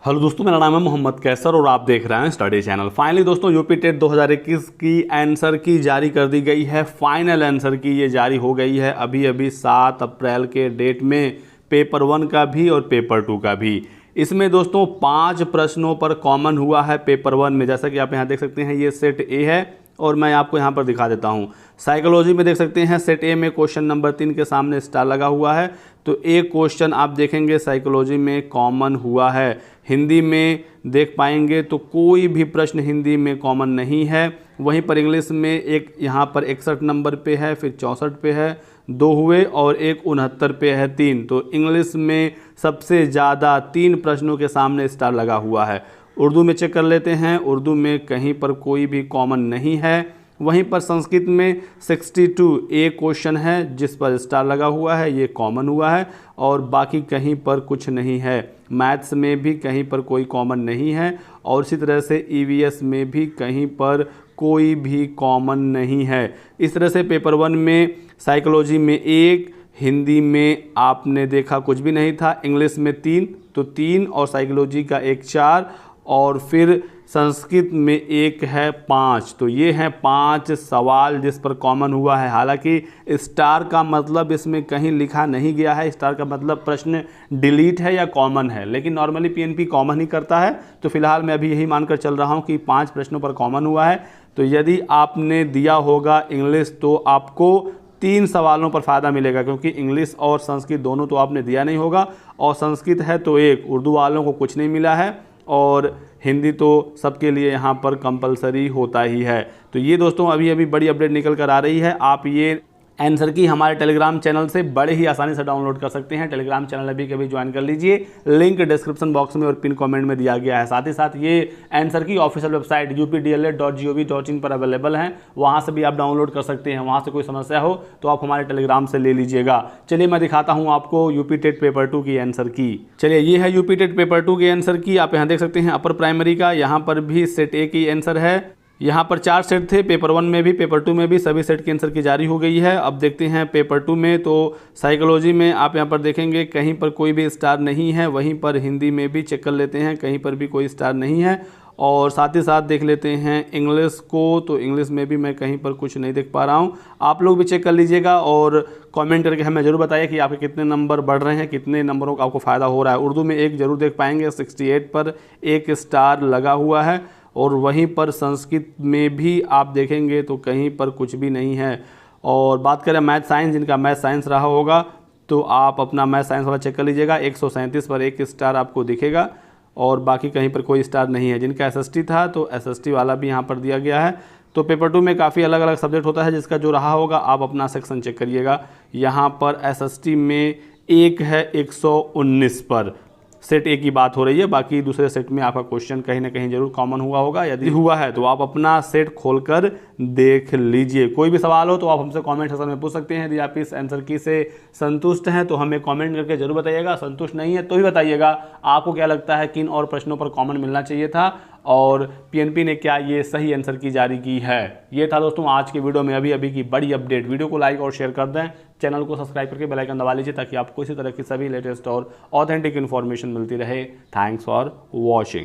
Hello दोस्तों, मेरा नाम है मोहम्मद कैसर और आप देख रहे हैं स्टडी चैनल। फाइनली दोस्तों यूपी टेट 2021 की आंसर की जारी कर दी गई है। फाइनल आंसर की ये जारी हो गई है अभी अभी 7 अप्रैल के डेट में, पेपर 1 का भी और पेपर 2 का भी। इसमें दोस्तों 5 प्रश्नों पर कॉमन हुआ है पेपर 1 में। जैसा कि आप यहाँ देख सकते हैं ये सेट ए है और मैं आपको यहाँ पर दिखा देता हूँ। साइकोलॉजी में देख सकते हैं सेट ए में क्वेश्चन नंबर 3 के सामने स्टार लगा हुआ है, तो एक क्वेश्चन आप देखेंगे साइकोलॉजी में कॉमन हुआ है। हिंदी में देख पाएंगे तो कोई भी प्रश्न हिंदी में कॉमन नहीं है। वहीं पर इंग्लिश में एक यहाँ पर 61 नंबर पे है, फिर 64 पे है 2 हुए और एक 69 पे है 3। तो इंग्लिश में सबसे ज़्यादा 3 प्रश्नों के सामने स्टार लगा हुआ है। उर्दू में चेक कर लेते हैं, उर्दू में कहीं पर कोई भी कॉमन नहीं है। वहीं पर संस्कृत में 62 एक क्वेश्चन है जिस पर स्टार लगा हुआ है, ये कॉमन हुआ है और बाकी कहीं पर कुछ नहीं है। मैथ्स में भी कहीं पर कोई कॉमन नहीं है और इसी तरह से ईवीएस में भी कहीं पर कोई भी कॉमन नहीं है। इस तरह से पेपर 1 में साइकोलॉजी में 1, हिंदी में आपने देखा कुछ भी नहीं था, इंग्लिश में 3 तो 3 और साइकोलॉजी का एक 4 और फिर संस्कृत में एक है 5। तो ये हैं 5 सवाल जिस पर कॉमन हुआ है। हालांकि स्टार का मतलब इसमें कहीं लिखा नहीं गया है, स्टार का मतलब प्रश्न डिलीट है या कॉमन है, लेकिन नॉर्मली पीएनपी कॉमन ही करता है। तो फिलहाल मैं अभी यही मानकर चल रहा हूँ कि 5 प्रश्नों पर कॉमन हुआ है। तो यदि आपने दिया होगा इंग्लिश तो आपको 3 सवालों पर फ़ायदा मिलेगा, क्योंकि इंग्लिश और संस्कृत दोनों तो आपने दिया नहीं होगा और संस्कृत है तो 1, उर्दू वालों को कुछ नहीं मिला है और हिंदी तो सबके लिए यहाँ पर कंपलसरी होता ही है। तो ये दोस्तों अभी अभी बड़ी अपडेट निकल कर आ रही है। आप ये आंसर की हमारे टेलीग्राम चैनल से बड़े ही आसानी से डाउनलोड कर सकते हैं। टेलीग्राम चैनल अभी कभी ज्वाइन कर लीजिए, लिंक डिस्क्रिप्शन बॉक्स में और पिन कमेंट में दिया गया है। साथ ही साथ ये आंसर की ऑफिशियल वेबसाइट updla.gov.in पर अवेलेबल है, वहाँ से भी आप डाउनलोड कर सकते हैं। वहाँ से कोई समस्या हो तो आप हमारे टेलीग्राम से ले लीजिएगा। चलिए मैं दिखाता हूँ आपको यूपी टेट पेपर 2 की आंसर की। चलिए ये है यूपी टेट पेपर 2 की आंसर की। आप यहाँ देख सकते हैं अपर प्राइमरी का, यहाँ पर भी सेट ए की आंसर है। यहाँ पर 4 सेट थे, पेपर 1 में भी पेपर 2 में भी सभी सेट की आंसर की जारी हो गई है। अब देखते हैं पेपर 2 में। तो साइकोलॉजी में आप यहाँ पर देखेंगे कहीं पर कोई भी स्टार नहीं है। वहीं पर हिंदी में भी चेक कर लेते हैं, कहीं पर भी कोई स्टार नहीं है। और साथ ही साथ देख लेते हैं इंग्लिश को, तो इंग्लिश में भी मैं कहीं पर कुछ नहीं देख पा रहा हूँ। आप लोग भी चेक कर लीजिएगा और कमेंट करके हमें ज़रूर बताइए कि आपके कितने नंबर बढ़ रहे हैं, कितने नंबरों का आपको फ़ायदा हो रहा है। उर्दू में एक ज़रूर देख पाएंगे, 68 पर एक स्टार लगा हुआ है और वहीं पर संस्कृत में भी आप देखेंगे तो कहीं पर कुछ भी नहीं है। और बात करें मैथ साइंस, जिनका मैथ साइंस रहा होगा तो आप अपना मैथ साइंस वाला चेक कर लीजिएगा, 137 पर एक स्टार आपको दिखेगा और बाकी कहीं पर कोई स्टार नहीं है। जिनका एसएसटी था तो एसएसटी वाला भी यहाँ पर दिया गया है। तो पेपर 2 में काफ़ी अलग अलग सब्जेक्ट होता है, जिसका जो रहा होगा आप अपना सेक्शन चेक करिएगा। यहाँ पर एसएसटी में एक है 119 पर, सेट ए की बात हो रही है। बाकी दूसरे सेट में आपका क्वेश्चन कहीं ना कहीं जरूर कॉमन हुआ होगा। यदि हुआ है तो आप अपना सेट खोलकर देख लीजिए। कोई भी सवाल हो तो आप हमसे कमेंट सेक्शन में पूछ सकते हैं। यदि आप इस आंसर की से संतुष्ट हैं तो हमें कमेंट करके जरूर बताइएगा, संतुष्ट नहीं है तो भी बताइएगा आपको क्या लगता है किन और प्रश्नों पर कॉमन मिलना चाहिए था और पीएनपी ने क्या ये सही आंसर की जारी की है। ये था दोस्तों आज की वीडियो में अभी अभी की बड़ी अपडेट। वीडियो को लाइक और शेयर कर दें, चैनल को सब्सक्राइब करके बेल आइकन दबा लीजिए ताकि आपको इसी तरह की सभी लेटेस्ट और ऑथेंटिक इन्फॉर्मेशन मिलती रहे। Thanks for watching.